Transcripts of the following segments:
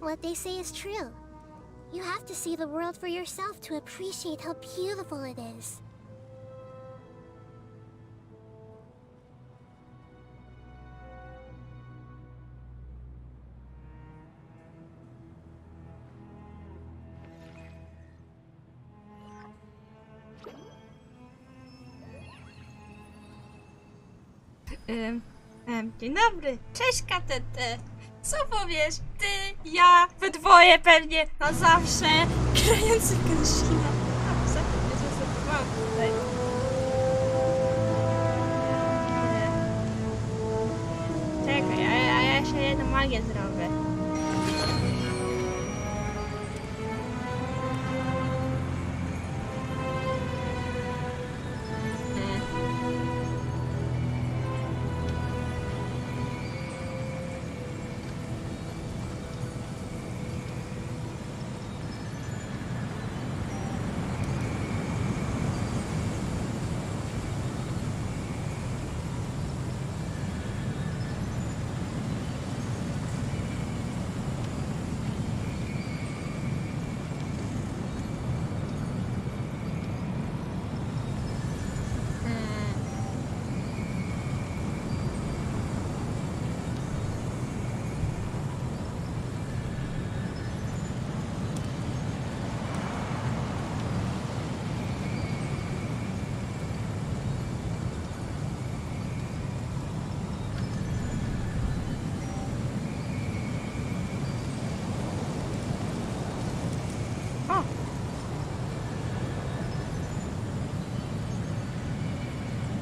What they say is true. You have to see the world for yourself to appreciate how beautiful it is. Dzień dobry, cześć KTT. Co powiesz? Ty, ja, we dwoje pewnie, na zawsze, grający w Kenshina. A poza tym nie zasobowałam tutaj. Czekaj, a ja jeszcze jedną magię zrobię.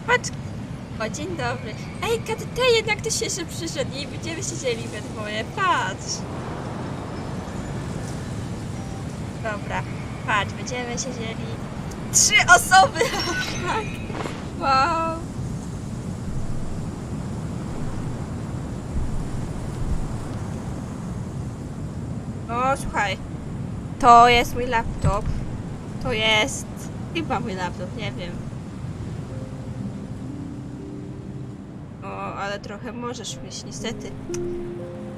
Patrz! O, dzień dobry. Ej, KTT, jednak ty się jeszcze przyszedł i będziemy siedzieli we dwoje. Patrz! Dobra, patrz, będziemy siedzieli 3 osoby! Tak! Wow! O, słuchaj. To jest mój laptop. To jest... chyba mój laptop, nie wiem. O, ale trochę możesz mieć, niestety.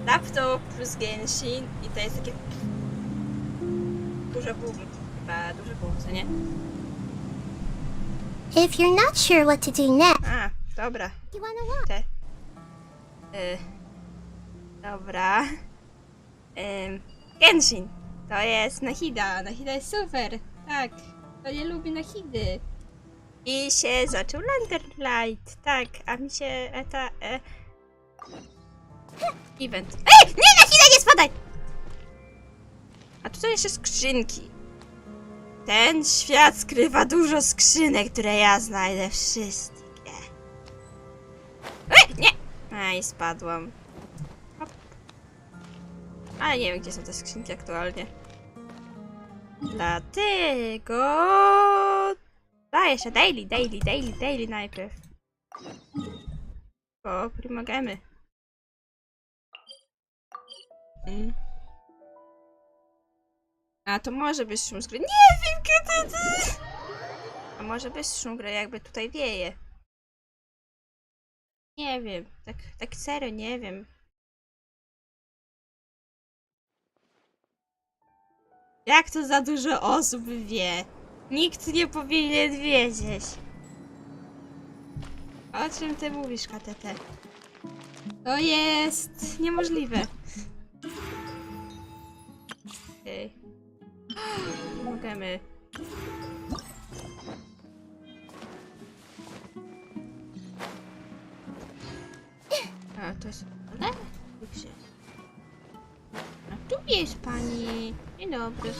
Laptop plus Genshin i to jest takie... duże boom. Chyba duże boom, co nie? If you're not sure what to do next, A, dobra. you wanna walk? Te. Dobra. Genshin. To jest Nahida. Nahida jest super. Tak. To nie lubi Nahidy. I się zaczął Landerlight. Tak, a mi się event. Ej! Nie, Nahida, nie spadaj! A tutaj jeszcze skrzynki. Ten świat skrywa dużo skrzynek, które ja znajdę wszystkie. Ej, nie! Aj, spadłam. Hop. Ale nie wiem, gdzie są te skrzynki aktualnie. Dlatego... A, jeszcze daily najpierw. O, primogemy. A to może być szum z gry. Nie wiem, kiedy. A może być szum gry, jakby tutaj wieje. Nie wiem, tak serio nie wiem. Jak to za dużo osób wie? Nikt nie powinien wiedzieć. O czym ty mówisz, KTT? To jest niemożliwe. Okej. Możemy. A, to jest... Ale? Gdzie? A tu jest pani. Dzień dobry.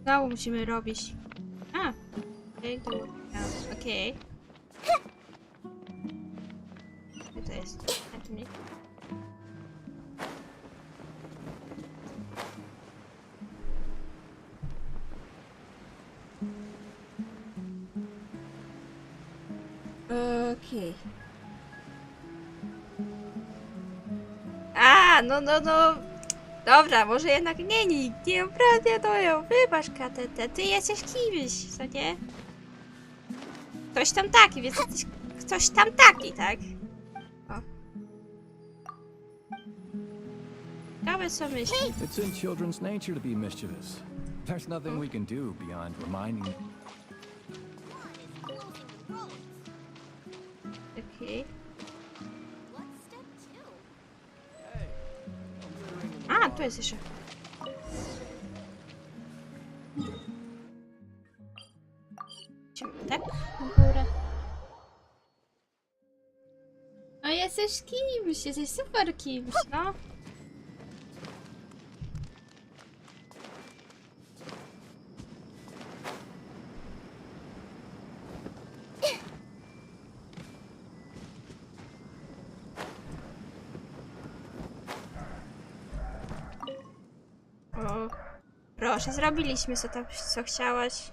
Znowu musimy robić. A! Okej. Gdzie to jest? A tu nie. Okej. A, no. Dobra, może jednak nie nikt, nie obrania to ją. Wybacz, KTT, ty jesteś kimś, co nie? Ktoś tam taki, więc jesteś ktoś tam taki, tak? O. Ciekawe co myśli. It's in children's nature to be mischievous. There's nothing we can do beyond reminding. Okej. A, tu jest jeszcze. Idziemy tak? Na górę. No jesteś kimś, jesteś super kimś, no. O, proszę, zrobiliśmy co chciałaś.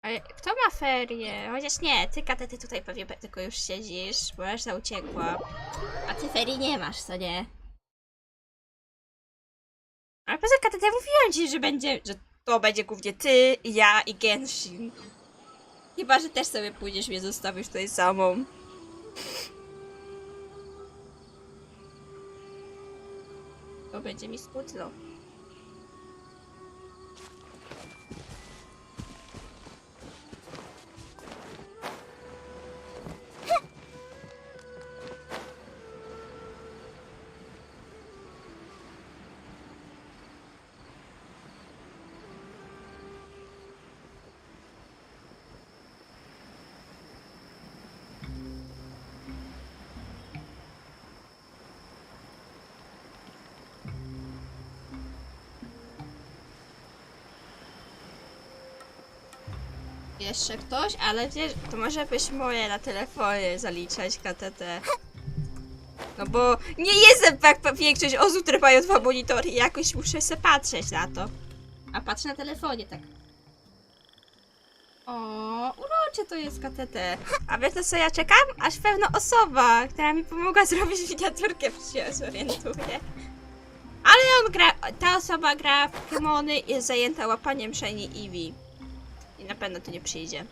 Ale kto ma ferie? Chociaż nie, ty KTT tutaj pewnie tylko już siedzisz, bo reszta uciekła. A ty ferii nie masz, co nie? Ale poza KTT mówiłam ci, że to będzie głównie ty, ja i Genshin. Chyba, że też sobie pójdziesz, mnie zostawisz tutaj samą. To będzie mi smutno. Jeszcze ktoś, ale wiesz, to może być moje na telefonie zaliczać KTT. No bo nie jestem jak większość osób, które mają dwa monitory i jakoś muszę se patrzeć na to. A patrzę na telefonie, tak. O, urocze to jest KTT. A wiesz na co ja czekam? Aż pewna osoba, która mi pomogła zrobić miniaturkę, się zorientuje. Ale ta osoba gra w Pokemony i jest zajęta łapaniem Shiny Eevee. I na pewno tu nie przyjdzie.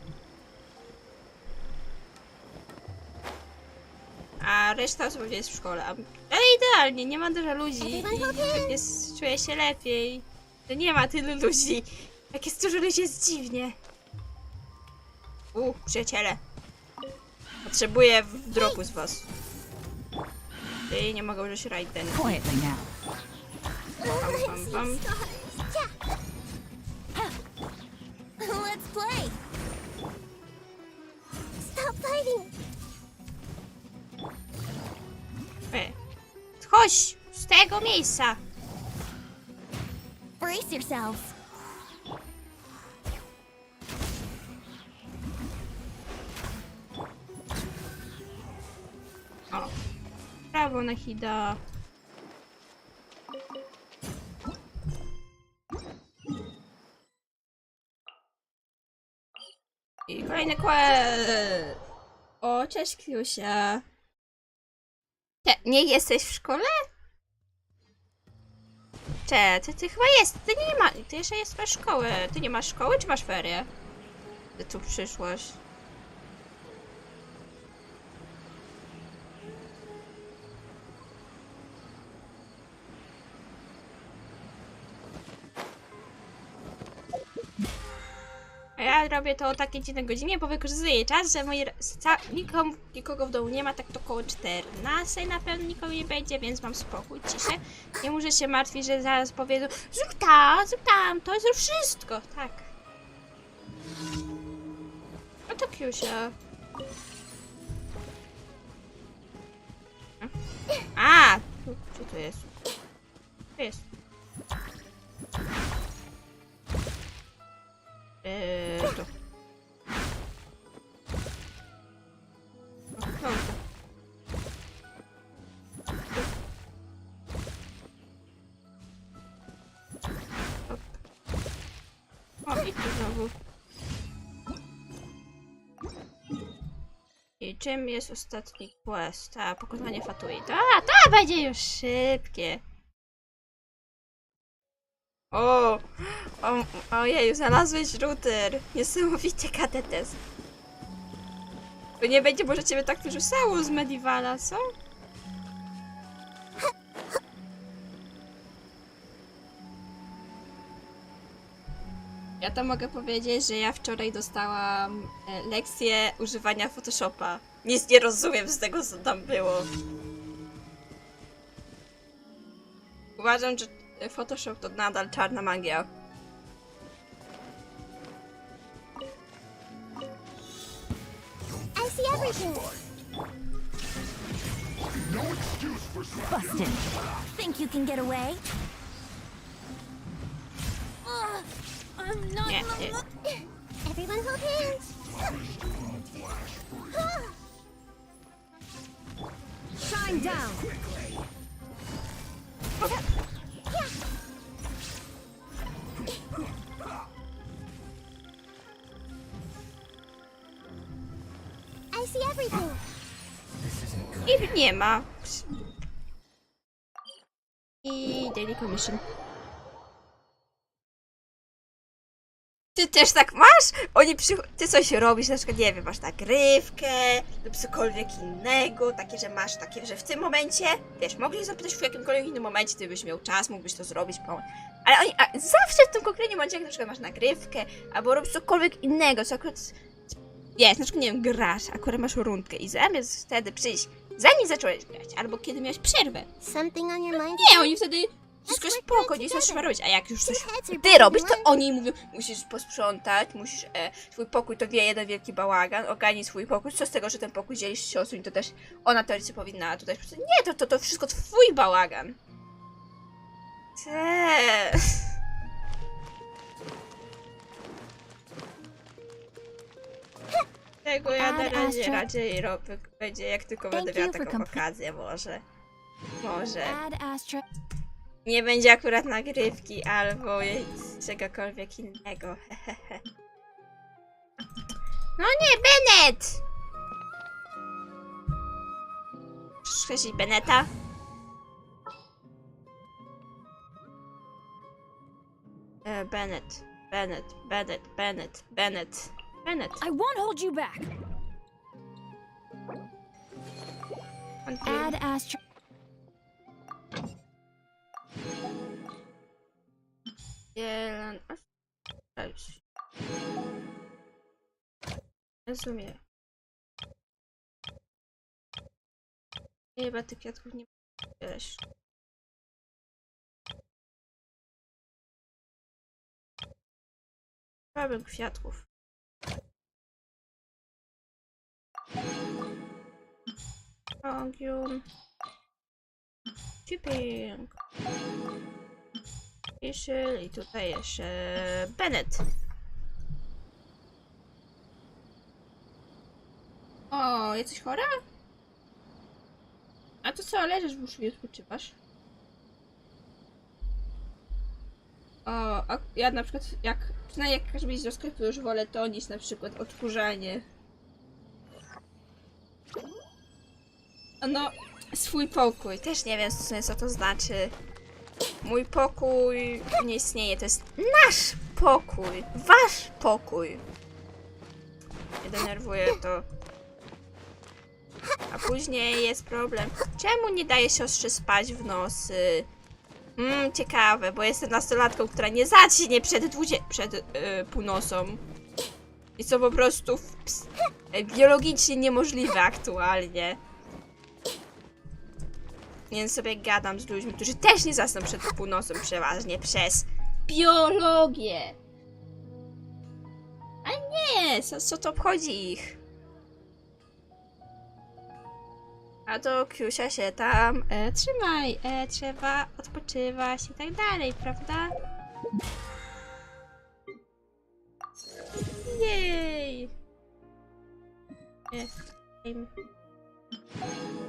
A reszta osób jest w szkole. Ale idealnie, nie ma dużo ludzi. Czuję się lepiej. Że nie ma tylu ludzi. Jak jest dużo ludzi, jest dziwnie. Przyjaciele. Potrzebuję dropu z was. I nie mogę użyć rite. Bam. Let's play. Stop fighting. Chodź z tego miejsca. Brace yourselves. O. Brawo na Hida. I kolejny quest. O, cześć Kiusia. Nie jesteś w szkole? Ty chyba jest. Ty jeszcze jest masz szkołę. Ty nie masz szkoły, czy masz ferie? Ty tu przyszłaś. A ja robię to o takiej dziwnej godzinie, bo wykorzystuję czas, że nikogo w domu nie ma, tak to około 14 na pewno nikogo nie będzie, więc mam spokój, ciszę. Nie muszę się martwić, że zaraz powiedzą zrób tam, to jest już wszystko, tak. No to Kiusia. A, co to jest? Co jest? To. I tu znowu. I czym jest ostatni quest? A, pokonanie Fatui. To będzie już szybkie. Ojeju, znalazłeś router. Niesamowity katetes. To nie będzie może ciebie tak wyrzucało z Medievala, co? Ja to mogę powiedzieć, że ja wczoraj dostałam lekcję używania Photoshopa. Nic nie rozumiem z tego, co tam było. Uważam, że Photoshop to nadal czarna magia. I see everything. Busted. Think you can get away? I'm not. Nie. Everyone hold hands. Shine down. I see everything. I nie ma. I Daily Commission. Ty też tak masz? Ty coś robisz, na przykład, nie wiem, masz nagrywkę lub cokolwiek innego, takie, że masz takie, że w tym momencie, wiesz, mogliś zapytać w jakimkolwiek innym momencie, ty byś miał czas, mógłbyś to zrobić, ale oni zawsze w tym konkretnym momencie, jak na przykład masz nagrywkę, albo robisz cokolwiek innego, co akurat, wiesz, na przykład, nie wiem, grasz, akurat masz rundkę i zamiast wtedy przyjść, zanim zacząłeś grać, albo kiedy miałeś przerwę, Something on your mind? nie, oni wtedy wszystko spoko, nie co trzeba robić, a jak już coś ty robisz, to oni mówią, musisz posprzątać, musisz swój pokój, to jeden wielki bałagan, ogarnij swój pokój, co z tego, że ten pokój dzielisz z siostrą i to też ona teoretycznie powinna tutaj, nie, to wszystko twój bałagan. Tego ja na razie raczej robię, będzie jak tylko będę miała taką okazję, może. Nie będzie akurat nagrywki albo czegokolwiek innego. No nie, Bennett! Przecież Bennetta? Bennett. I won't hold you back. Add Astra. Jeden. Rozumiem. Chyba tych kwiatków nie wiesz. Chciałabym kwiatków. Ogium. Shipping. I tutaj jeszcze Bennett. O, jesteś chora? A to co, leżysz w łóżku i odpoczywasz? O, a ja na przykład, przynajmniej jak każdy z rozkaz, to już wolę to niż na przykład odkurzanie. No, swój pokój. Też nie wiem, co to znaczy. Mój pokój nie istnieje, to jest nasz pokój. Wasz pokój. Mnie denerwuje to. A później jest problem. Czemu nie daje siostrze spać w nocy? Ciekawe, bo jestem nastolatką, która nie zacznie przed północą. I co po prostu biologicznie niemożliwe aktualnie. Więc sobie gadam z ludźmi, którzy też nie zasną przed północą przeważnie przez biologię. A nie, co to obchodzi ich? A to Kiusia się tam trzymaj, trzeba odpoczywać i tak dalej, prawda? Jej!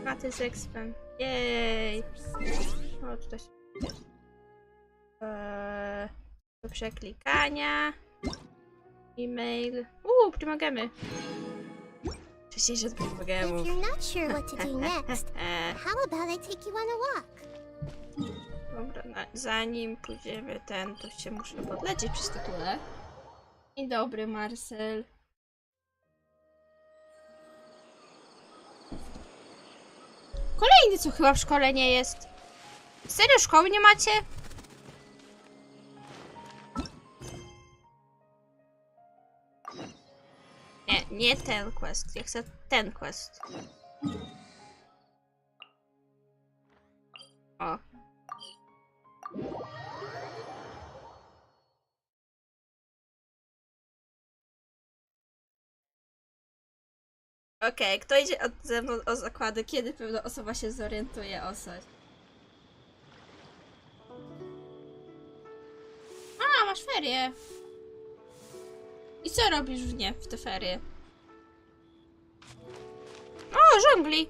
Maty z expem. Jej! O, tutaj się... do przeklikania. E-mail. Primogemy. Wcześniejsze od If primogemów. you're not sure what to do next, how about I take you on a walk? Dobra, zanim pójdziemy to się muszę podlecieć przy statule. Dzień dobry, Marcel. Kolejny, co chyba w szkole nie jest. Serio, szkoły nie macie? Nie ten quest. Ja chcę ten quest. O. Okej, kto idzie ze mną o zakłady, kiedy pewna osoba się zorientuje o coś? A, masz ferie. I co robisz w te ferie? O, żongli!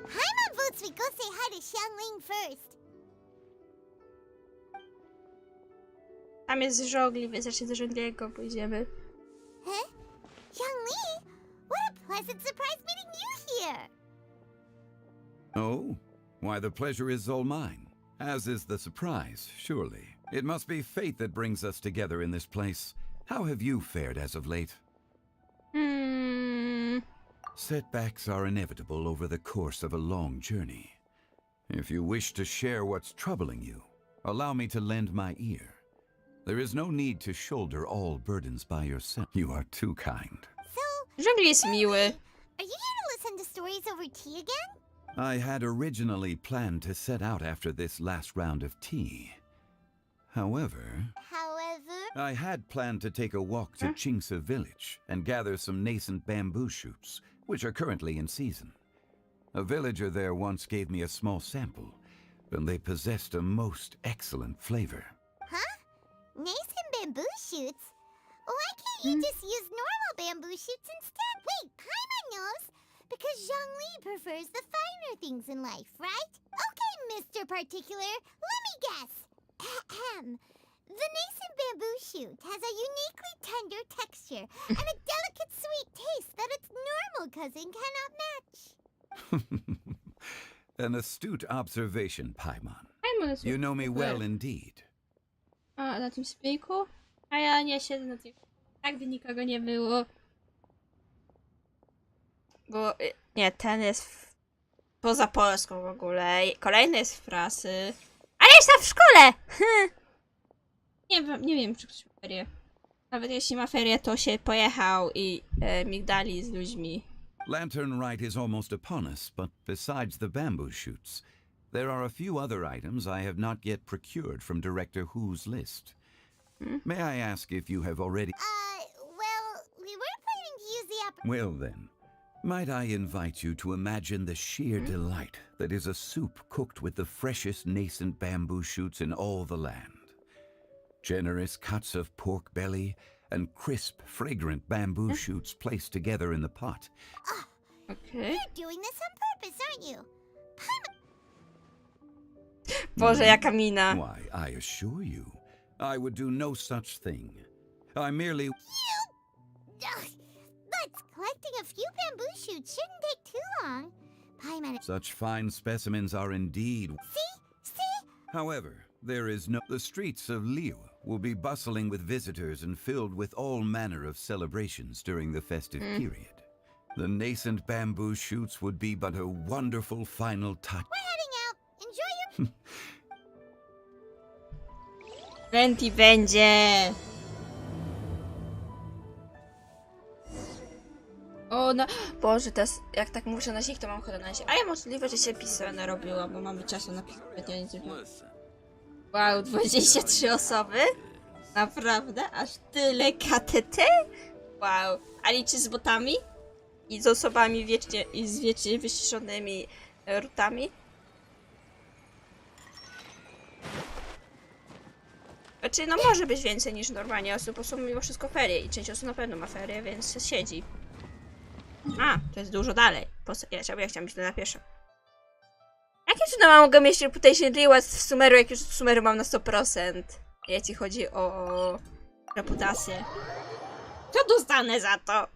Paimon votes we go say hi to Xiangling first. Tam jest żongli, więc raczej do żongliego pójdziemy. Huh? Xiangling? What a pleasant surprise meeting you here! Oh? Why, the pleasure is all mine. As is the surprise, surely. It must be fate that brings us together in this place. How have you fared as of late? Setbacks are inevitable over the course of a long journey. If you wish to share what's troubling you, allow me to lend my ear. There is no need to shoulder all burdens by yourself. You are too kind. So, Żongli jest miły. are you here to listen to stories over tea again? I had originally planned to set out after this last round of tea. However, I had planned to take a walk to Chingsa village and gather some nascent bamboo shoots, which are currently in season. A villager there once gave me a small sample, and they possessed a most excellent flavor. Huh? Nascent bamboo shoots? Why can't you just use normal bamboo shoots instead? Wait, Paimon knows! Because Zhongli prefers the finer things in life, right? Okay, Mr. Particular, let me guess. Ahem. The nascent bamboo shoot has a uniquely tender texture and a delicate sweet taste that its normal cousin cannot match. An astute observation, Paimon. Paimon jest You know me super. well indeed. A, na tym spiku? A ja nie siedzę na tym. Tak by nikogo nie było. Bo nie, ten jest poza Polską w ogóle. Kolejny jest w pracy. Ale jest tam w szkole! Nie wiem, czy ktoś ma ferie. Nawet jeśli ma ferie, to się pojechał i migdali z ludźmi. Lantern Rite is almost upon us, but besides the bamboo shoots, there are a few other items I have not yet procured from Director Who's list. May I ask if you have already... Well, we were planning to use the Well then, might I invite you to imagine the sheer delight that is a soup cooked with the freshest nascent bamboo shoots in all the land. Generous cuts of pork belly and crisp, fragrant bamboo shoots placed together in the pot. Okej. You're doing this on purpose, aren't you? Boże, jaka mina. Why, I assure you, I would do no such thing. I merely... Ugh, but collecting a few bamboo shoots shouldn't take too long. Paimon, Such fine specimens are indeed... see? However, there is no... The streets of Liu will be bustling with visitors and filled with all manner of celebrations during the festive period. The nascent bamboo shoots would be but a wonderful final touch. We're heading out. Enjoy your... Venti będzie. O no, Boże, teraz jak tak muszę na nich, to mam ochotę na nich. A ja możliwe, że się pisane robiła, bo mamy czasu na pisanie. Wow, 23 osoby? Naprawdę? Aż tyle KTT? Wow. A liczy z botami? I z osobami z wiecznie wyciszonymi rutami? Znaczy, no może być więcej niż normalnie osób, bo są mimo wszystko ferie i część osób na pewno ma ferie, więc siedzi. A, to jest dużo dalej. Ja chciałam iść na pieszo. Jakie cudem mogę mieć reputation reward w Sumeru, jak już w Sumeru mam na 100%? jeśli chodzi o reputację. Co dostanę za to?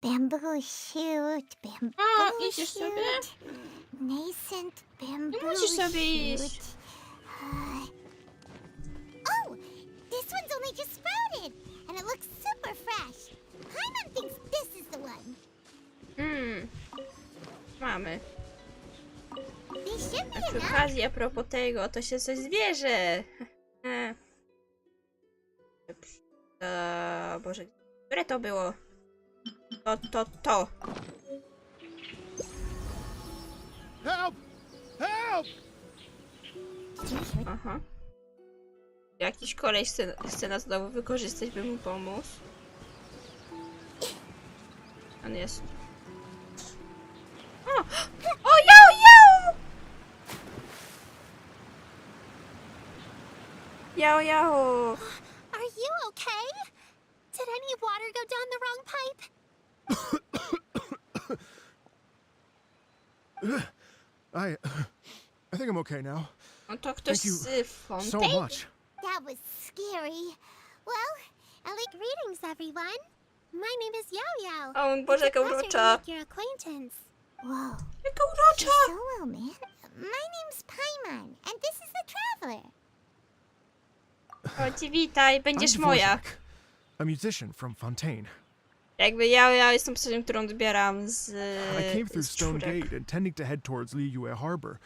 Bamboo shoot, bamboo O, idziesz sobie? nascent bamboo musisz sobie shoot. iść. Oh, this one's only just sprouted, and it looks super fresh. Paimon thinks this is the one. Mamy. These should be A przy enough. okazji, a propos tego, to się coś zwierzę. Boże, które to było? To. Help! Help! Aha. Jakiś koleś chce nas znowu wykorzystać, by mu pomóc. On jest. O, jał! Jał! Are you okay? Did any water go down the wrong pipe? I think I'm okay now. No to ktoś Thank you z So Fontaine? much. That was scary. Well, greetings, everyone. My name is Yao Yao. O, Boże, jaka Pleasure to urocza. make your acquaintance. Whoa. Jaka urocza! So well, man. My name's Paimon, and this is the Traveler. O, ci witaj, będziesz I'm moja. Dvorak, a musician from Fontaine. Jakby ja jestem postacią, którą odbieram z I came through z Stone czwórek. Gate, intending to head towards Liyue Harbor,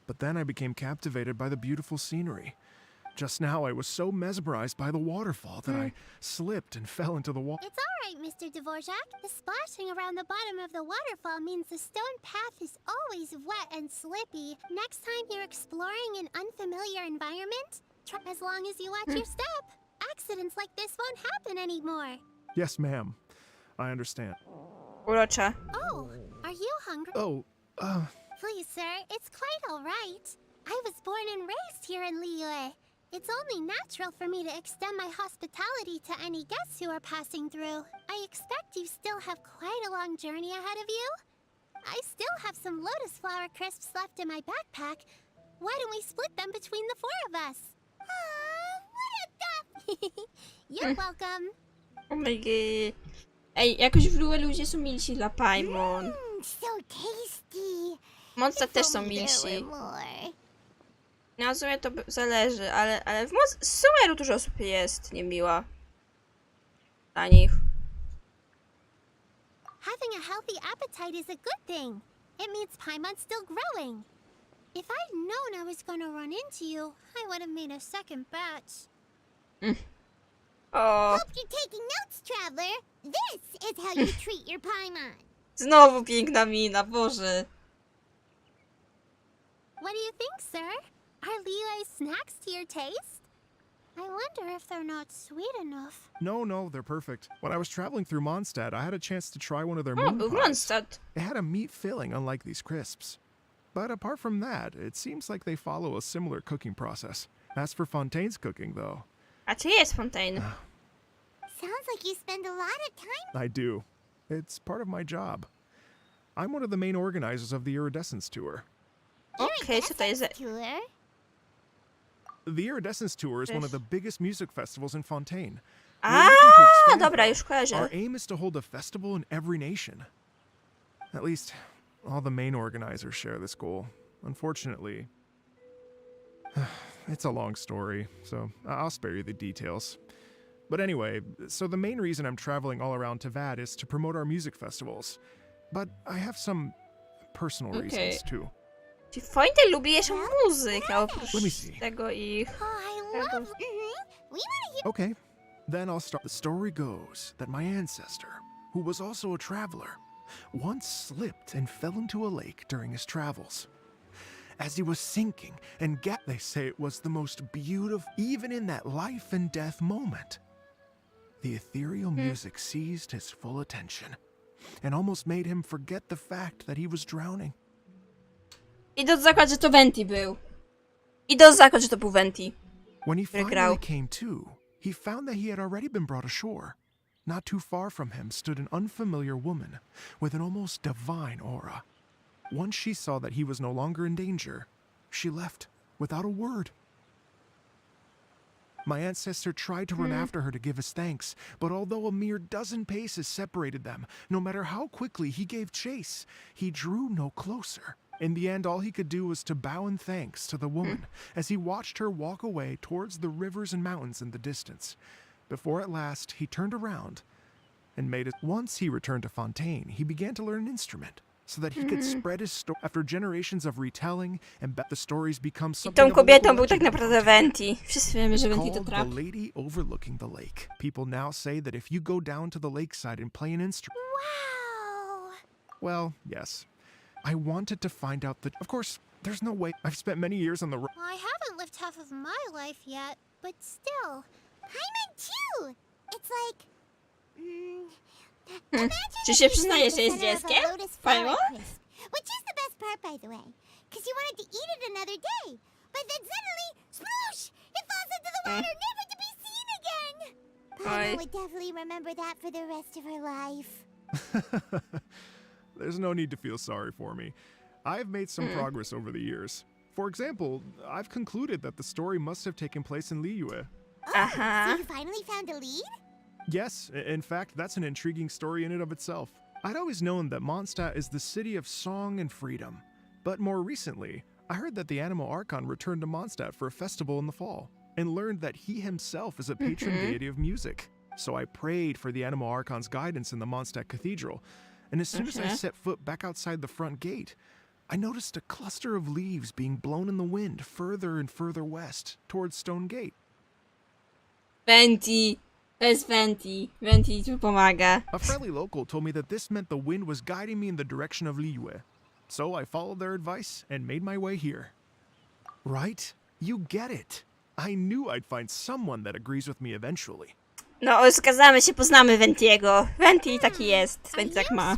but then I became captivated by the beautiful scenery. Just now, I was so mesmerized by the waterfall that I slipped and fell into the water. It's all right, Mr. Dvorak. The splashing around the bottom of the waterfall means the stone path is always wet and slippy. Next time you're exploring an unfamiliar environment, try as long as you watch your step. Accidents like this won't happen anymore. Yes, ma'am. I understand. Urocza. Oh, are you hungry? Oh, Please, sir, it's quite all right. I was born and raised here in Liyue. It's only natural for me to extend my hospitality to any guests who are passing through. I expect you still have quite a long journey ahead of you. I still have some lotus flower crisps left in my backpack. Why don't we split them between the four of us? What a You're welcome. Oh my god. Ej, jakoś w Lue ludzie są milsi dla Paimon. So tasty. Mondstadt też są If only there milsi. were more. No w sumie to zależy, ale w Sumeru dużo osób jest niemiła. Dla nich. Having a healthy appetite is a good thing. It means Paimon's still growing. If I'd known I was gonna run into you, I would have made a second batch. O, Hope you're taking notes, Traveler. This is how you treat your Paimon. znowu piękna mina, Boże. What do you think, sir? Are Liyue snacks to your taste? I wonder if they're not sweet enough. no, they're perfect. When I was traveling through Mondstadt, I had a chance to try one of their O, moon był pies. Mondstadt. It had a meat filling, unlike these crisps. But apart from that, it seems like they follow a similar cooking process. As for Fontaine's cooking, though, A czy jest Fontaine? Sounds like you spend a lot of time. I do. It's part of my job. I'm one of the main organizers of the Iridescence Tour. Okej, co to jest za... Tour. The Iridescence Tour is one of the biggest music festivals in Fontaine. A, dobra, już Our kojarzę. aim is to hold a festival in every nation. At least, all the main organizers share this goal. Unfortunately, it's a long story, so I'll spare you the details. But anyway, so the main reason I'm traveling all around Tavad is to promote our music festivals. But I have some personal reasons too. Czy Fontaine lubi jeszcze muzykę, oprócz Let me see. tego ich... Oh, I love. We want to hear. Okay, then I'll start. The story goes that my ancestor, who was also a traveler, once slipped and fell into a lake during his travels. As he was sinking they say it was the most beautiful, even in that life and death moment. The ethereal music seized his full attention and almost made him forget the fact that he was drowning. Idę zakład, że to Venti był. Idę zakład, że to był Venti. When he Grał. finally came to, he found that he had already been brought ashore. Not too far from him stood an unfamiliar woman with an almost divine aura. Once she saw that he was no longer in danger, she left without a word. My ancestor tried to run after her to give his thanks, but although a mere dozen paces separated them, no matter how quickly he gave chase, he drew no closer. In the end, all he could do was to bow in thanks to the woman as he watched her walk away towards the rivers and mountains in the distance, before at last he turned around and made it. Once he returned to Fontaine, he began to learn an instrument so that he could spread his story. After generations of retelling, and the stories become I something tą of a kobietą local był tak legend of naprawdę Fontaine. Venti. Wszyscy wiemy, że It's Venti to called trap. the lady overlooking the lake. People now say that if you go down to the lakeside and play an instrument. Wow! Well, yes. I wanted to find out that, of course, there's no way. I've spent many years on the road. I haven't lived half of my life yet, but still. Paimon too! It's like... Czy się przyznaje, że jest dzieckiem? Fajło? Which is the best part, by the way. Because you wanted to eat it another day. But then suddenly, sploosh! It falls into the water, never to be seen again! Paimon would definitely remember that for the rest of her life. There's no need to feel sorry for me. I've made some progress over the years. For example, I've concluded that the story must have taken place in Liyue. So you finally found a lead? Yes, in fact, that's an intriguing story in and of itself. I'd always known that Mondstadt is the city of song and freedom. But more recently, I heard that the Animal Archon returned to Mondstadt for a festival in the fall, and learned that he himself is a patron deity of music. So I prayed for the Animal Archon's guidance in the Mondstadt Cathedral, and as soon as I set foot back outside the front gate, I noticed a cluster of leaves being blown in the wind further and further west, towards Stone Gate. Venti. To jest Venti. Venti tu pomaga. A friendly local told me that this meant the wind was guiding me in the direction of Liyue. So I followed their advice and made my way here. Right? You get it. I knew I'd find someone that agrees with me eventually. No, zgadzamy się, poznamy Ventiego. Venti taki jest. Venti tak ma.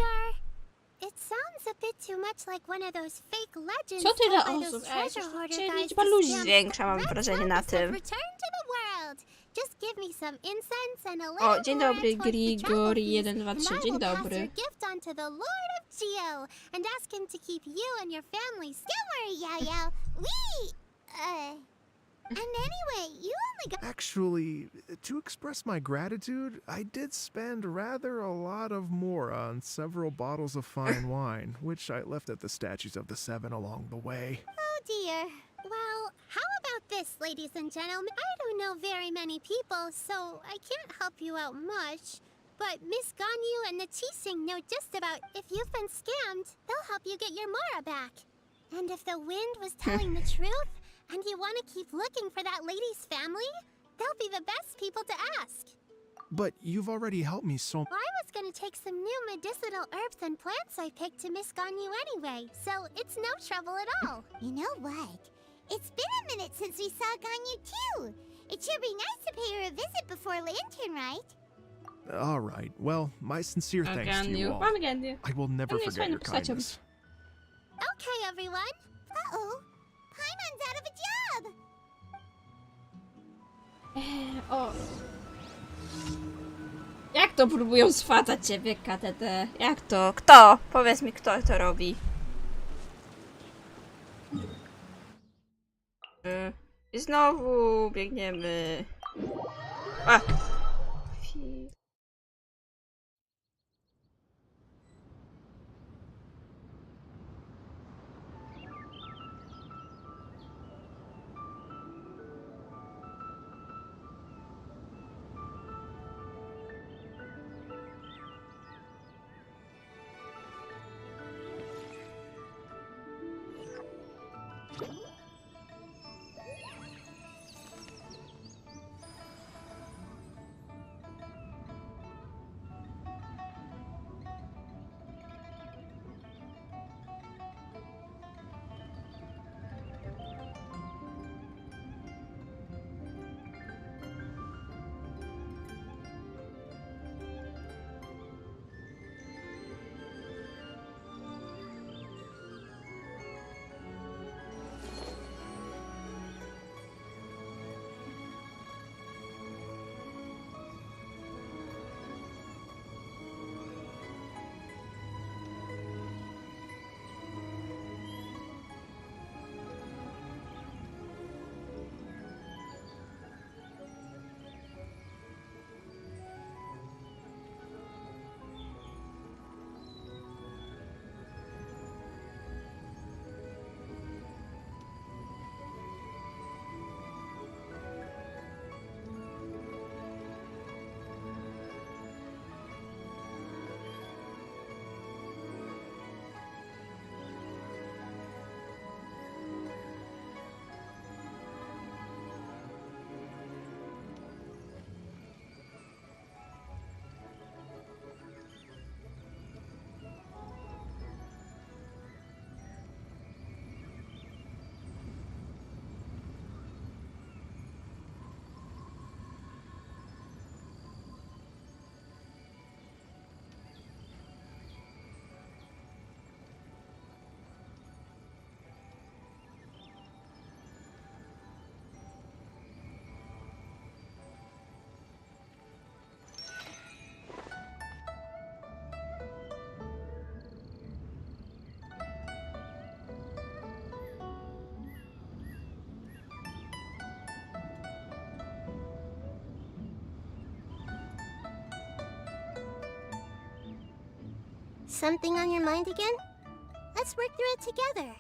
It sounds a bit too much like one of those fake legends Co tyle told by osób? those treasure hoarder Dzisiaj guys liczba to ludzi scam zwiększa, mam red wrażenie na harvest of tym. Return to the world. Just give me some incense and a O, little dzień more dobry, towards the travel Grigori fees, 1, 2, 3, and I dzień will pass dobry. your gift on to the Lord of Geo and ask him to keep you and your family. Don't worry, Yao Yao. And anyway, you only got... Actually, to express my gratitude, I did spend rather a lot of more on several bottles of fine wine, which I left at the statues of the Seven along the way. Oh dear. Well, how about this, ladies and gentlemen? I don't know very many people, so I can't help you out much. But Miss Ganyu and the Chising know just about if you've been scammed, they'll help you get your Mara back. And if the wind was telling the truth, and you want to keep looking for that lady's family, they'll be the best people to ask. But you've already helped me so. I was going to take some new medicinal herbs and plants I picked to Miss Ganyu anyway, so it's no trouble at all. You know what? It's been a minute since we saw Ganyu too. It should be nice to pay her a visit before Lantern, right? All right. Well, my sincere thanks to you all. Mamy Ganyu. I will never Ganyu jest forget fajną your postacią. kindness. Okay, everyone. Uh-oh. Paimon's out of a job. O. Jak to próbują swatać ciebie, KTT? Jak to? Kto? Powiedz mi, kto to robi. I znowu biegniemy. A! Something on your mind again? Let's work through it together.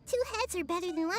2 heads are better than 1.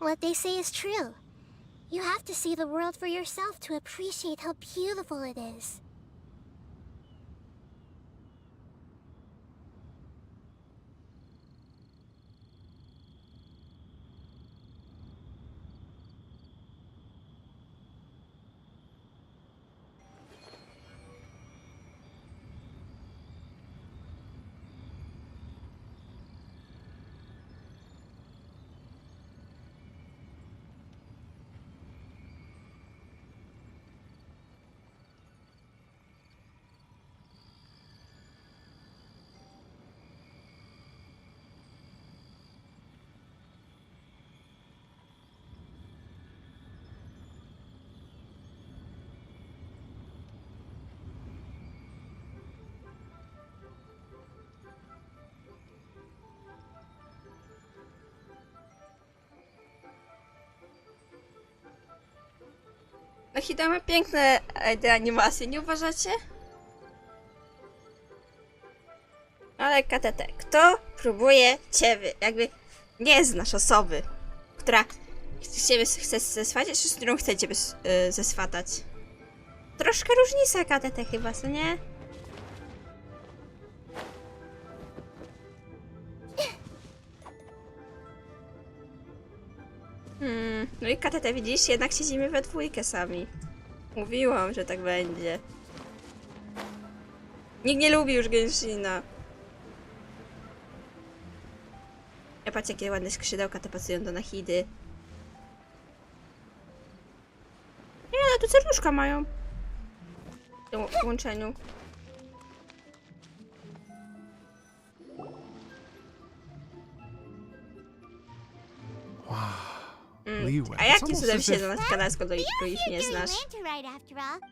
What they say is true. You have to see the world for yourself to appreciate how beautiful it is. No Hida ma piękne te animacje, nie uważacie? Ale KTT, kto próbuje ciebie? Jakby nie znasz osoby, która ciebie chce zeswatać, czy z którą chce ciebie zeswatać? Troszkę różnica KTT chyba, co nie? No i KTT, widzisz? Jednak siedzimy we dwójkę sami. Mówiłam, że tak będzie. Nikt nie lubi już Genshina. Ja patrzę, jakie ładne skrzydełka te pasują do Nahidy. Nie, ale tu serduszka mają. W tym połączeniu. A jakim cudem siedzą na kanale, skąd ich nie znasz?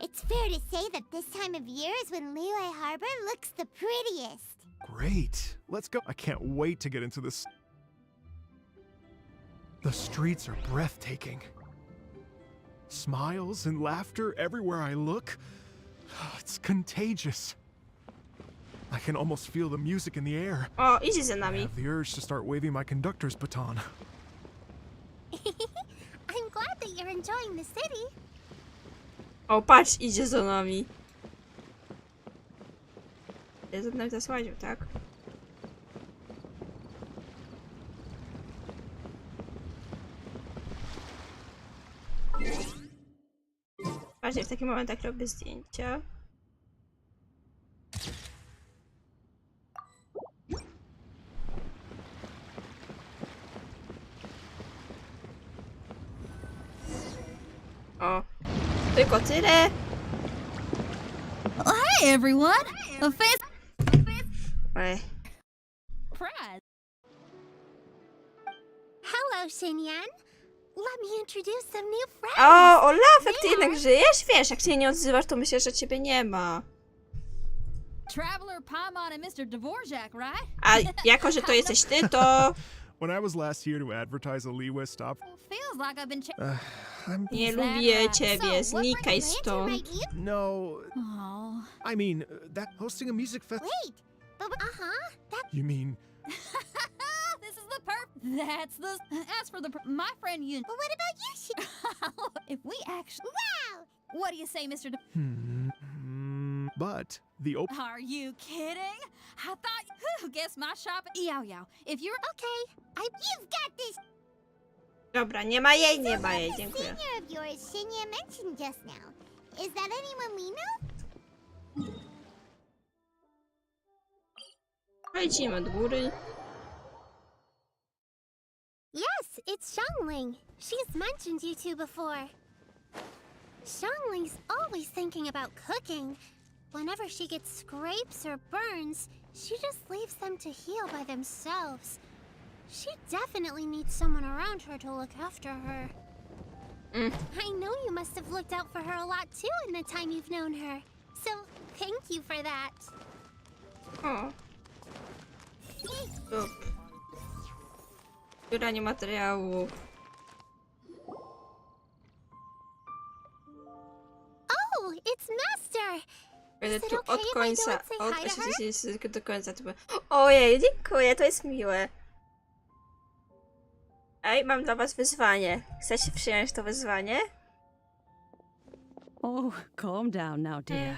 It's fair to say that this time of year is when Liyue Harbor looks the prettiest. Great. Let's go. I can't wait to get into this. The streets are breathtaking. Smiles and laughter everywhere I look. It's contagious. I can almost feel the music in the air. O, idzie za I nami. have the urge to start waving my conductor's baton. I'm glad that you're enjoying the city. O, patrz, idzie za nami. Ja za nami zasładził, tak? Właśnie w takich momentach robię zdjęcia. Tylko tyle. Oh, hey, everyone. A face Ej. prize. Hello, Xinyan. Let me introduce some new friends. O, Olafek, ty jednak żyjesz? Wiesz, jak się nie odzywasz, to myślę, że ciebie nie ma. Traveler Paimon and Mr. Dvorak, right? A jako, że to jesteś ty, to When I was last here to advertise a Leeway stop, Feels like I've been I'm nie lubię ciebie, So, what znikaj lantern stąd. right you? no. Oh. I mean, that hosting a music festival. Wait, but that You mean This is the That's the. As for the. My friend Yun. But what about you? If we actually. Wow! What do you say, Mr. but the Are you kidding? I thought. Guess my shop. Yow yow. If you're. Okay, you've got this. Dobra, nie ma jej, nie So ma what jej, the dziękuję. senior of yours, Shinya, mentioned just now. Is that anyone we know? Lecimy do góry. Yes, it's Xiangling. She's mentioned you two before. Xiangling's always thinking about cooking. Whenever she gets scrapes or burns, she just leaves them to heal by themselves. She definitely needs someone around her to look after her. I know you must have looked out for her a lot too in the time you've known her. So, thank you for that. O. Stop. Zbieranie materiału. Oh, it's Master! Będę Is it tu okay od if I końca, don't say od hi to her? do końca. To ojej, dziękuję, to jest miłe. Ej, mam dla was wyzwanie. Chcecie przyjąć to wyzwanie? Oh, calm down now, dear.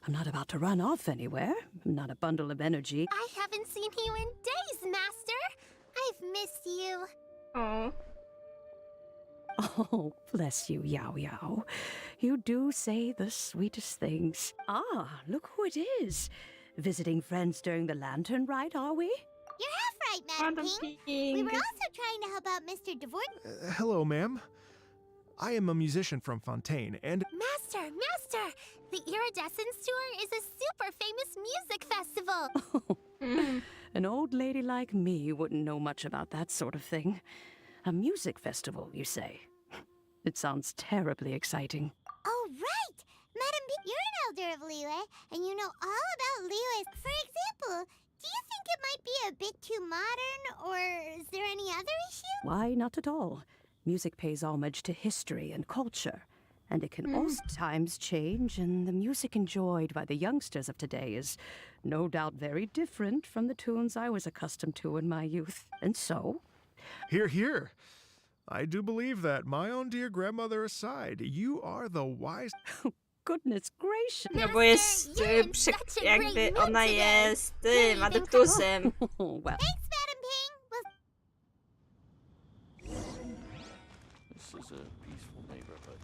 I'm not about to run off anywhere. I'm not a bundle of energy. I haven't seen you in days, Master! I've missed you. O. Oh, bless you, Yao Yao. You do say the sweetest things. Ah, look who it is. Visiting friends during the lantern rite, are we? You're half right, Madam Madam Ping. Ping. We were also trying to help out Mr. Dvorak. hello, ma'am. I am a musician from Fontaine, and Master! The Iridescence Tour is a super famous music festival. An old lady like me wouldn't know much about that sort of thing. A music festival, you say? It sounds terribly exciting. Oh, right! Madam Ping, you're an elder of Liyue, and you know all about Liyue. For example, do you think it might be a bit too modern, or is there any other issue? Why, not at all. Music pays homage to history and culture, and it can also times change, and the music enjoyed by the youngsters of today is no doubt very different from the tunes I was accustomed to in my youth. And so, hear, hear. I do believe that, my own dear grandmother aside, you are the wise. goodness gracious. No bo jest jakby ona jest tym adeptusem. Oh, well, Thanks, Madam Ping. Well, This is a peaceful neighborhood.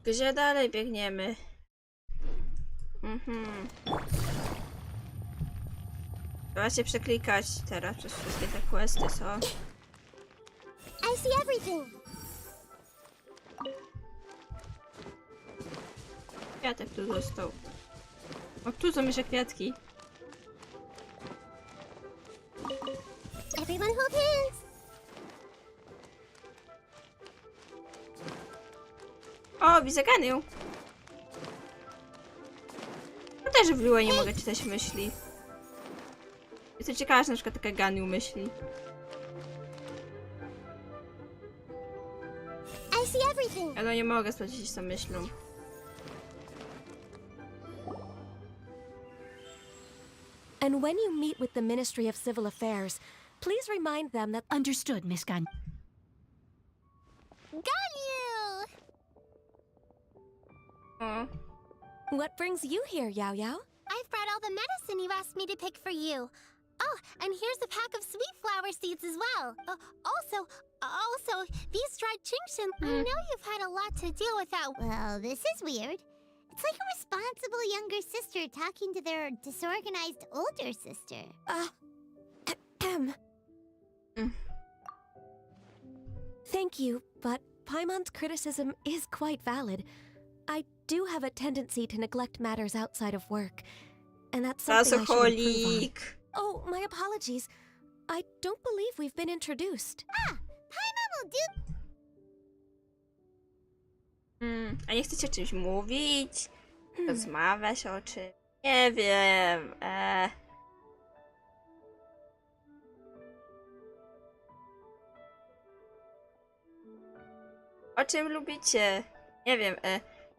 Gdzie dalej biegniemy? Trzeba się przeklikać teraz przez wszystkie te questy, co? I see everything. Kwiatek tu został. O, tu są jeszcze kwiatki. Everyone hold hands. O, widzę Ganiu. No też w Liyue nie mogę czytać myśli. Jestem ciekawa, że na przykład taka Ganiu myśli. I see everything. Ja no nie mogę sprawdzić tą myślą. And when you meet with the Ministry of Civil Affairs, please remind them that... Understood, Miss Gun. Got you. O, What brings you here, Yao Yao? I've brought all the medicine you asked me to pick for you. Oh, and here's a pack of sweet flower seeds as well. Also, these dried chingshin. I know you've had a lot to deal with that. Well, this is weird. It's like a responsible younger sister talking to their disorganized older sister. Thank you, but Paimon's criticism is quite valid. do have a tendency to neglect matters outside of work, and that's something I should improve on. Alkoholik. Oh, my apologies. I don't believe we've been introduced. Paimon will do. A nie chcecie o czymś mówić? Rozmawiać o czym? Nie wiem. O czym lubicie? Nie wiem.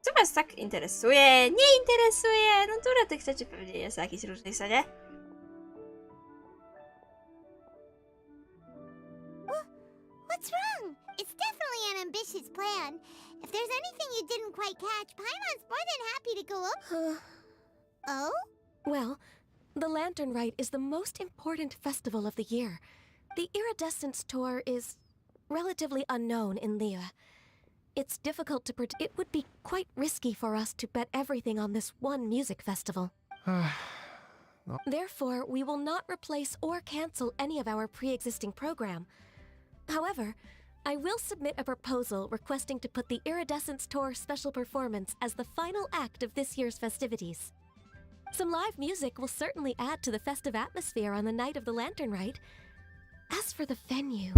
Co was tak interesuje? Nie interesuje? No dużo tych rzeczy pewnie jest jakichś różnych, co nie? What's wrong? It's definitely an ambitious plan. If there's anything you didn't quite catch, Paimon's more than happy to go up. Oh? Well, the Lantern Rite is the most important festival of the year. The Iridescence Tour is relatively unknown in Liyue. It's difficult to predict. It would be quite risky for us to bet everything on this one music festival. Therefore, we will not replace or cancel any of our pre-existing program. However, I will submit a proposal requesting to put the Iridescence Tour special performance as the final act of this year's festivities. Some live music will certainly add to the festive atmosphere on the night of the Lantern Rite. As for the venue...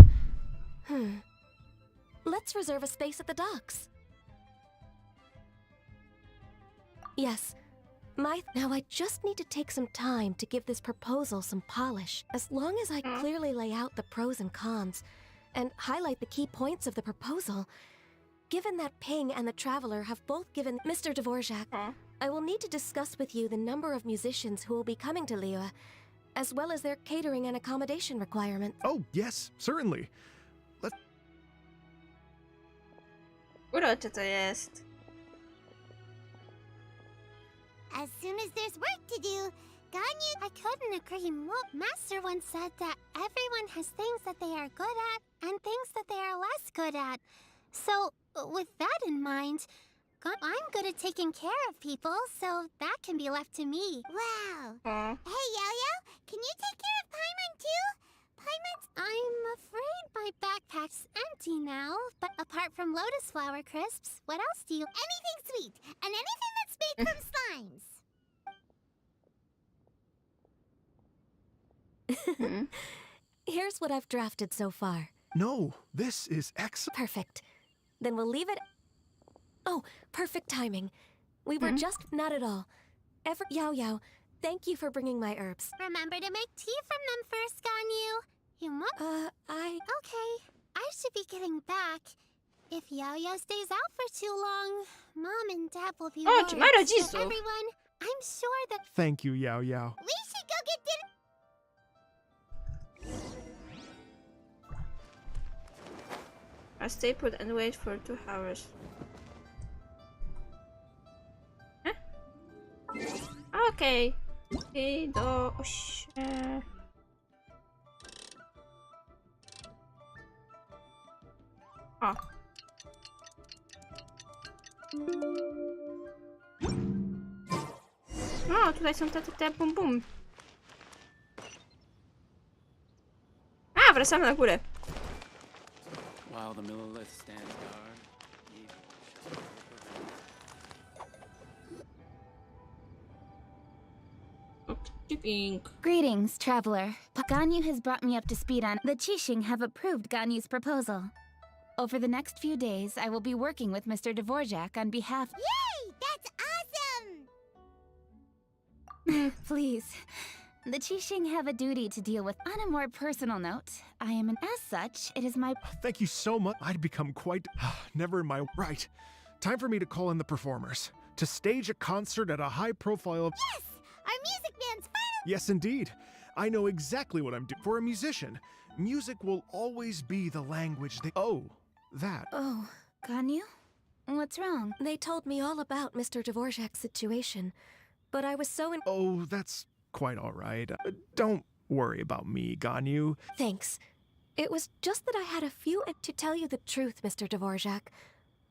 Let's reserve a space at the docks. Yes. Now I just need to take some time to give this proposal some polish. As long as I clearly lay out the pros and cons, and highlight the key points of the proposal, given that Ping and the Traveler have both given Mr. Dvorak, I will need to discuss with you the number of musicians who will be coming to Liyue, as well as their catering and accommodation requirements. Oh, yes, certainly. Urocze to jest. As soon as there's work to do, Ganyu... I couldn't agree more. Master once said that everyone has things that they are good at and things that they are less good at. So, with that in mind, I'm good at taking care of people, so that can be left to me. Wow. Hey, Yo-Yo, can you take care of Paimon too? I'm afraid my backpack's empty now, but apart from lotus flower crisps, what else do you... Anything sweet, and anything that's made from slimes. Here's what I've drafted so far. No, this is excellent. Perfect. Then we'll leave it... Oh, perfect timing. We were just... Not at all. Yao, thank you for bringing my herbs. Remember to make tea from them first, Ganyu. Okay, I should be getting back. If Yo-Yo stays out for too long, Mom and Dad will be worried. So everyone, I'm sure that... Thank you, Yao Yao. We should go get dinner. I stay put and wait for 2 hours. Huh? Okay. Do 8. O. No, tutaj są te bum bum. A, wracamy na górę. While the Millilith stands guard. Greetings, traveler. Ganyu has brought me up to speed on... The Qixing have approved Ganyu's proposal. Over the next few days, I will be working with Mr. Dvorak on behalf... Yay! That's awesome! Please. The Qixing have a duty to deal with. On a more personal note, I am as such, it is my... Thank you so much. I'd become quite... never in my... Right. Time for me to call in the performers. To stage a concert at a high profile... Yes! Our music band's final... Yes, indeed. I know exactly what I'm doing. For a musician, music will always be the language they... Oh, that. Oh, Ganyu? What's wrong? They told me all about Mr. Dvorak's situation, but I was so... Oh, that's quite all right. Don't worry about me, Ganyu. Thanks. It was just that I had a few... To tell you the truth, Mr. Dvorak,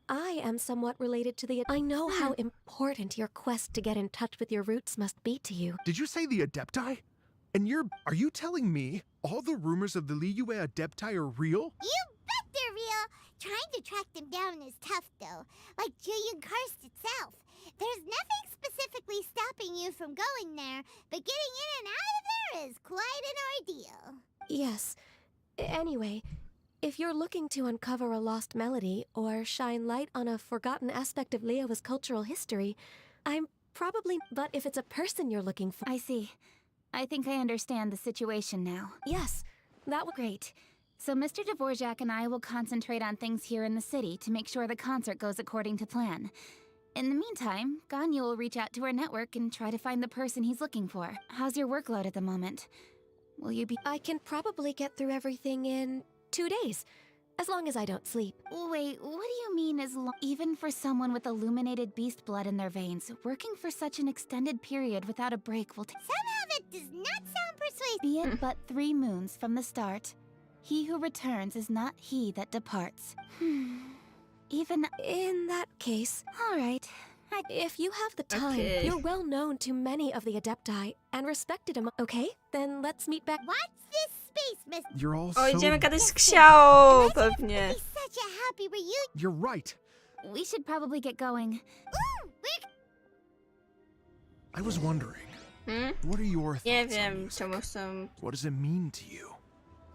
I am somewhat related to the... I know how important your quest to get in touch with your roots must be to you. Did you say the Adepti? And are you telling me all the rumors of the Liyue Adepti are real? You bet they're real! Trying to track them down is tough, though. Like Julian Karst itself. There's nothing specifically stopping you from going there, but getting in and out of there is quite an ordeal. Yes. Anyway, if you're looking to uncover a lost melody or shine light on a forgotten aspect of Liyue's cultural history, I'm probably... But if it's a person you're looking for... I see. I think I understand the situation now. Yes, that would... Great. So Mr. Dvorak and I will concentrate on things here in the city to make sure the concert goes according to plan. In the meantime, Ganyu will reach out to our network and try to find the person he's looking for. How's your workload at the moment? Will you be... I can probably get through everything in 2 days, as long as I don't sleep. Wait, what do you mean even for someone with illuminated beast blood in their veins, working for such an extended period without a break will take... Somehow that does not sound persuasive. Be it but 3 moons from the start, he who returns is not he that departs. Even... In that case... All right. If you have the time, Okay. you're well known to many of the Adepti and respected among... Okay, then let's meet back... Watch this space, Miss. You're all O, so... idziemy gadać z Ksiałą pewnie. It'd be such a happy reunion. You're right. We should probably get going. I was wondering, Hmm? what are your Nie thoughts on wiem, music? czemu są... What does it mean to you?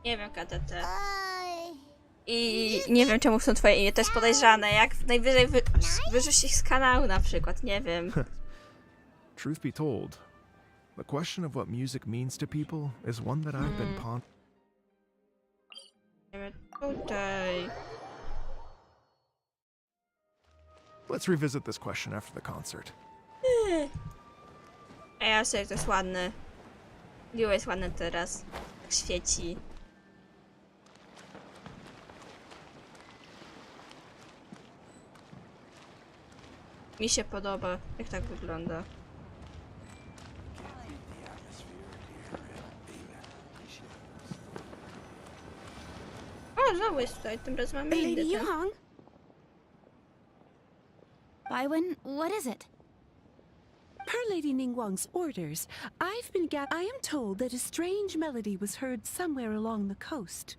Nie wiem, KTT. I nie wiem, czemu są twoje imię. To jest podejrzane. Jak najwyżej wyrzuć ich z kanału na przykład. Nie wiem. Truth be told, the question of what music means to people is one that I've been pondering. Tutaj. Let's revisit this question after the concert. A ja sobie, to jest ładne. Liu jest ładne teraz. Tak świeci. Mi się podoba, jak tak wygląda. O, znowu jest tutaj, tym razem mamy Lady inny ten. Yuhong? Baiwen, what is it? Per Lady Ningguang's orders, I am told that a strange melody was heard somewhere along the coast.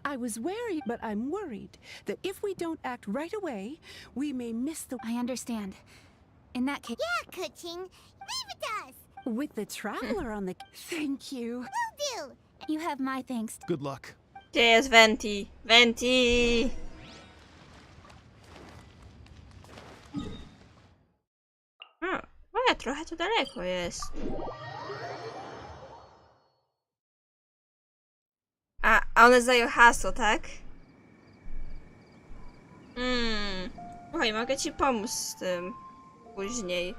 I was wary, but I'm worried that if we don't act right away, we may miss the... I understand. In that case... Yeah, Kuching. Leave it to us. With the traveler on the... Thank you. Will do. You have my thanks. Good luck. Gdzie jest Venti? Venti! Ale trochę to daleko jest. A one zdają hasło, tak? Słuchaj, mogę ci pomóc z tym później.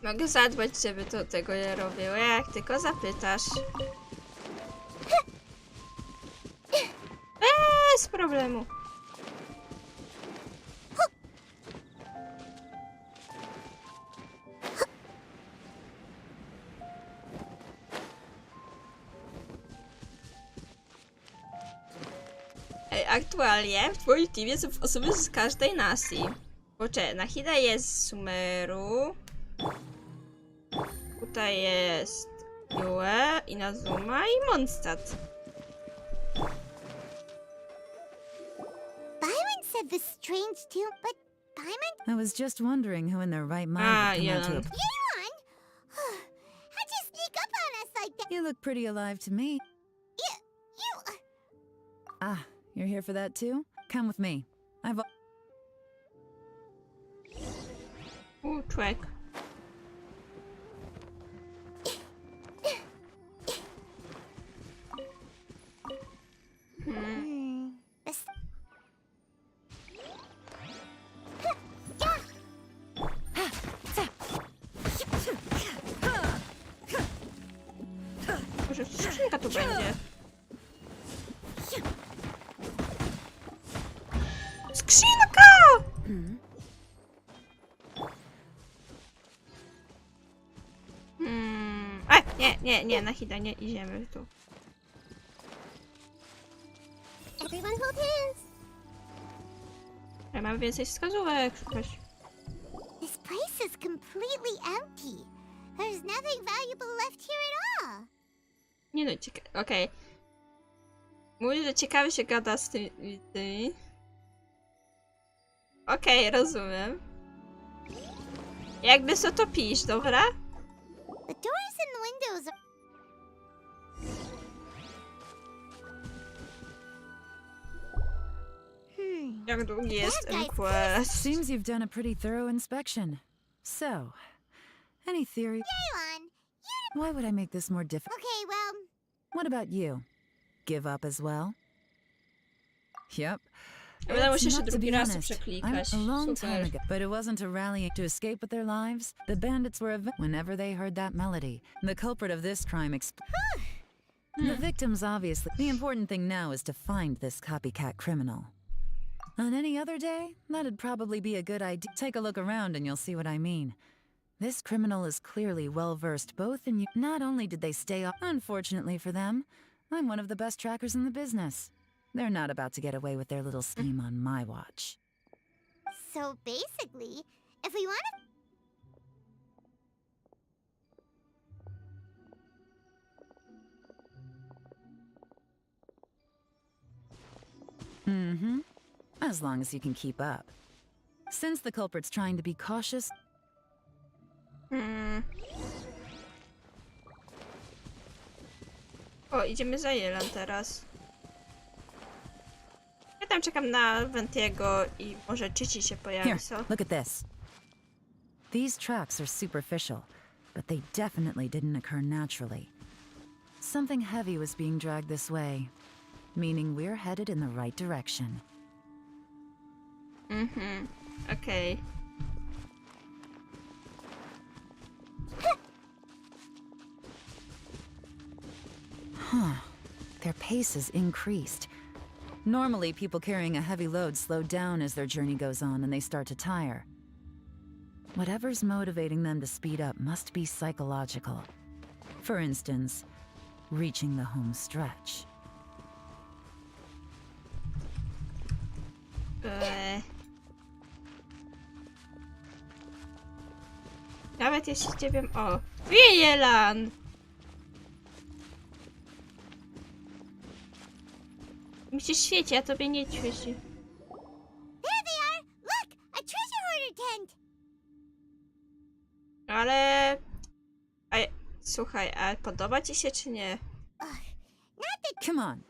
Mogę zadbać, żeby to tego nie robiło, jak tylko zapytasz. Bez problemu. Aktualnie w twoim teamie są osoby z każdej nacji. Poczekaj, Nahida jest z Sumeru. Tutaj jest Yue, Inazuma i Mondstadt. Byron said the strange tune, but Byron? I was just wondering who in their right mind would come out to a... Yeon! How'd you sneak up on us like that? You look pretty alive to me. You... Ah, you're here for that too? Come with me. I've... Człek. Może skrzynka tu będzie. Skrzynka! Nie, Nahida, nie idziemy tu. Everyone hold hands. Ja mam więcej wskazówek szukać. This place is completely empty. There's nothing valuable left here at all. Nie no, okej. Mówi, że ciekawie się gada z tymi. Okej, rozumiem. Jakby co to pisz, dobra? The doors and the windows are... Jak długi jest ten guy's quest? Seems you've done a pretty thorough inspection. So, any theory? Elon, Why would I make this more difficult? okay, well, What about you? Give up as well? Yep. Udało się It's jeszcze not to drugi be raz honest. przeklikać. A long time Super. ago, but it wasn't a rallying to escape with their lives. The bandits were whenever they heard that melody. The culprit of this crime The victims, obviously. The important thing now is to find this copycat criminal. On any other day, that'd probably be a good idea. Take a look around and you'll see what I mean. This criminal is clearly well-versed both in... Not only did they stay up... Unfortunately for them, I'm one of the best trackers in the business. They're not about to get away with their little scheme on my watch. so basically, if we want to... Mm-hmm. As long as you can keep up. Since the culprit's trying to be cautious... O, idziemy za Jelan teraz. Ja tam czekam na Ventiego i może Cici się pojawi, Here, co? look at this. These tracks are superficial, but they definitely didn't occur naturally. Something heavy was being dragged this way, meaning we're headed in the right direction. Okej. Their pace has increased. Normally, people carrying a heavy load slow down as their journey goes on and they start to tire. Whatever's motivating them to speed up must be psychological. For instance, reaching the home stretch. Nawet jeśli nie wiem... O! Wie Jelan! Mi się świeci, a tobie nie świeci. There they are! Look! A treasure hoarder tent! Ale... Słuchaj, a podoba ci się czy nie? Come on.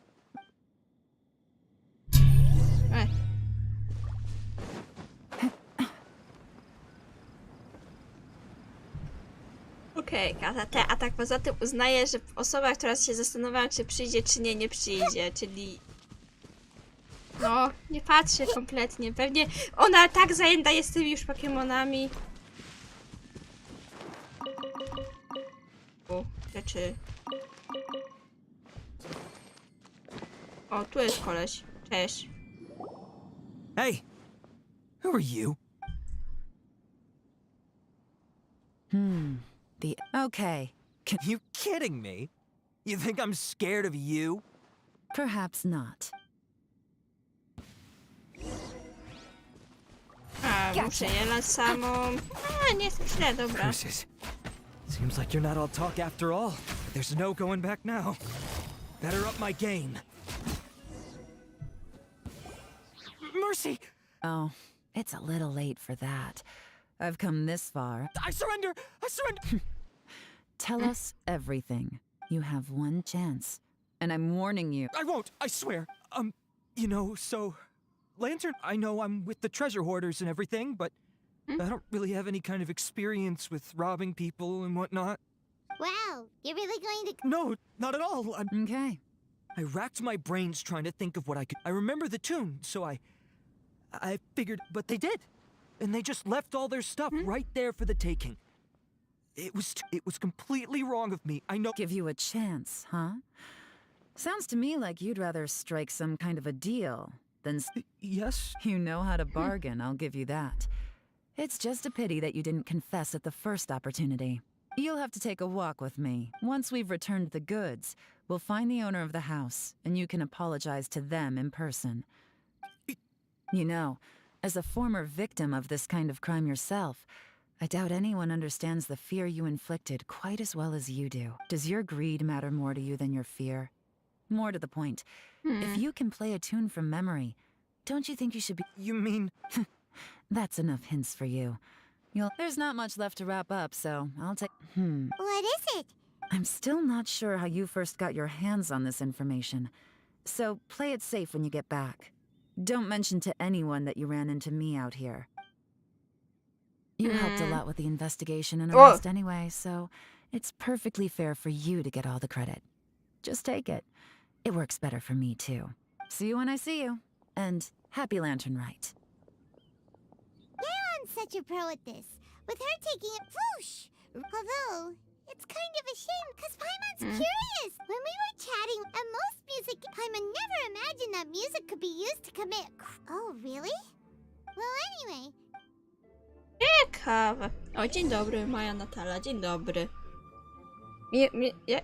Okej, a tak poza tym uznaję, że osoba, która się zastanawiała, czy przyjdzie, czy nie, nie przyjdzie, czyli... No, nie patrzę kompletnie. Pewnie ona tak zajęta jest tymi już Pokemonami. O, rzeczy. O, tu jest koleś. Cześć. Hey! Who are you? Okay. You kidding me? You think I'm scared of you? Perhaps not. A, muszę Jelan samą. A, nie jest źle, dobra. Curses. Seems like you're not all talk after all. There's no going back now. Better up my game. Mercy! Oh, it's a little late for that. I've come this far. I surrender! I surrender! Tell us everything. You have one chance. And I'm warning you. I won't, I swear. You know, so... Lantern, I know I'm with the treasure hoarders and everything, but I don't really have any kind of experience with robbing people and whatnot. Wow, you're really going to... No, not at all. Okay. I racked my brains trying to think of what I could... I remember the tune, so I figured... But they did. And they just left all their stuff right there for the taking. It was completely wrong of me. I know... Give you a chance, huh? Sounds to me like you'd rather strike some kind of a deal than... Yes? You know how to bargain, I'll give you that. It's just a pity that you didn't confess at the first opportunity. You'll have to take a walk with me. Once we've returned the goods, we'll find the owner of the house, and you can apologize to them in person. You know, as a former victim of this kind of crime yourself, I doubt anyone understands the fear you inflicted quite as well as you do. Does your greed matter more to you than your fear? More to the point, if you can play a tune from memory, don't you think you should be... You mean... That's enough hints for you. There's not much left to wrap up, so I'll take... What is it? I'm still not sure how you first got your hands on this information. So play it safe when you get back. Don't mention to anyone that you ran into me out here. You helped a lot with the investigation and arrest anyway, so it's perfectly fair for you to get all the credit. Just take it. It works better for me, too. See you when I see you. And happy Lantern Rite. Yaron's such a pro at this, with her taking it whoosh. Although, it's kind of a shame, because Paimon's curious. When we were chatting, and most music, Paimon never imagined that music could be used to commit Oh, really? Well, anyway. Ciekawe. O, dzień dobry, Maja Natala, dzień dobry.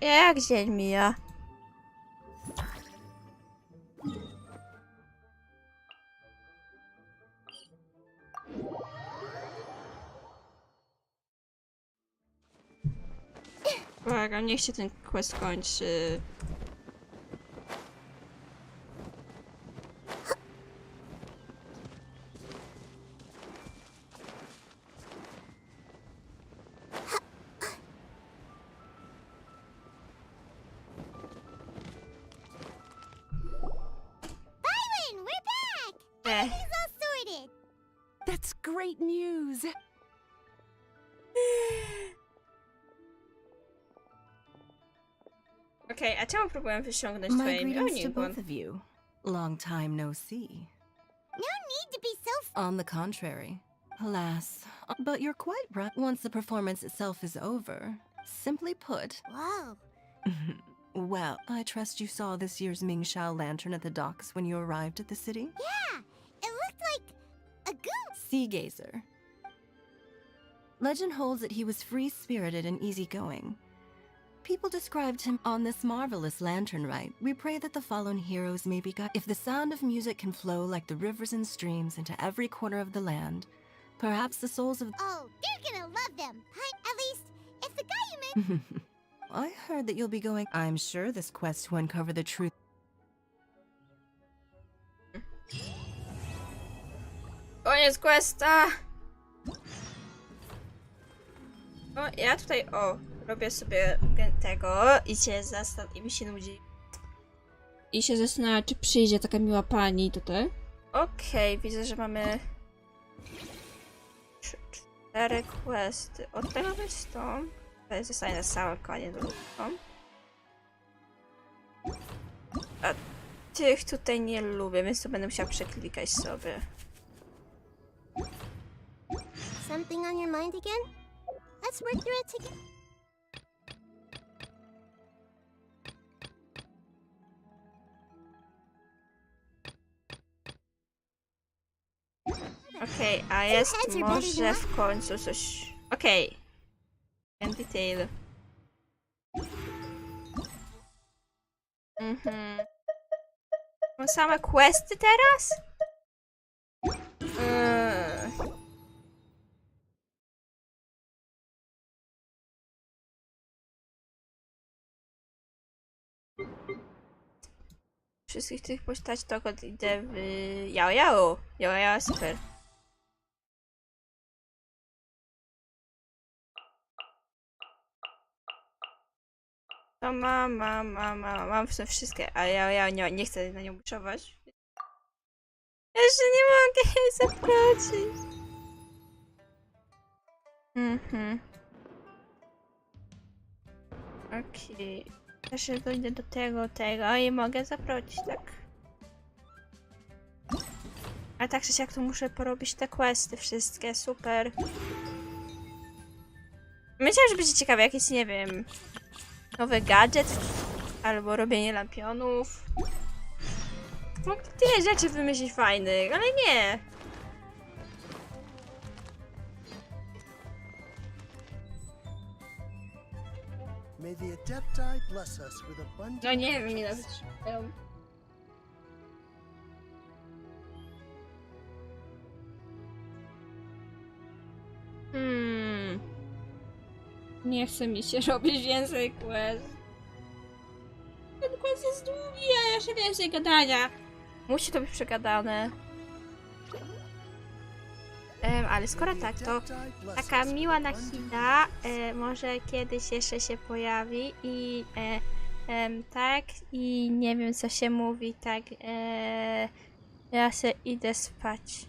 Jak dzień mija? Błagam, niech się ten quest kończy. That's great news. Okej, a czemu próbuję wyciągnąć My twoje greetings to imię? both of you. Long time no see. No need to be so On the contrary. Alas, but you're quite right. Once the performance itself is over, simply put... Whoa. Well, I trust you saw this year's Mingxiao lantern at the docks when you arrived at the city? Yeah, it looked like a goose. Sea gazer. Legend holds that he was free-spirited and easygoing. People described him on this marvelous lantern rite. We pray that the fallen heroes may be guided. If the sound of music can flow like the rivers and streams into every corner of the land, perhaps the souls of... Oh, they're gonna love them. At least, if the guy you mentioned... I heard that you'll be going... I'm sure this quest to uncover the truth... Koniec questa! O, ja tutaj, robię sobie tego i i mi się nudzi. I się zastanawiam, czy przyjdzie taka miła pani tutaj. Okej, widzę, że mamy 4 questy. Od tego być to. Tutaj zostanie na cały koniec. A tych tutaj nie lubię, więc to będę musiała przeklikać sobie. Something on your mind again? Let's work through it together. Okej, a jest może w końcu coś... Okej. Detail. Mam same questy teraz? Wszystkich tych postaci to idę w Yao Yao. Yao Yao, super. To mam wszystkie, a ja nie chcę na nią buszować. Jeszcze nie mogę jej zaprosić. Okej. Też dojdę do tego i mogę zaprosić, tak? A tak czy siak to muszę porobić te questy wszystkie, super. Myślałem, że będzie ciekawe jakieś, nie wiem, nowy gadżet albo robienie lampionów. Mogę tyle rzeczy wymyślić fajnych, ale nie. No nie wiem, ile wytrzymają. Nie chce mi się robić więcej quest. Ten quest jest długi, a jeszcze więcej gadania. Musi to być przegadane. Ale skoro tak, to taka miła Nahida może kiedyś jeszcze się pojawi i tak, i nie wiem co się mówi, tak, ja se idę spać.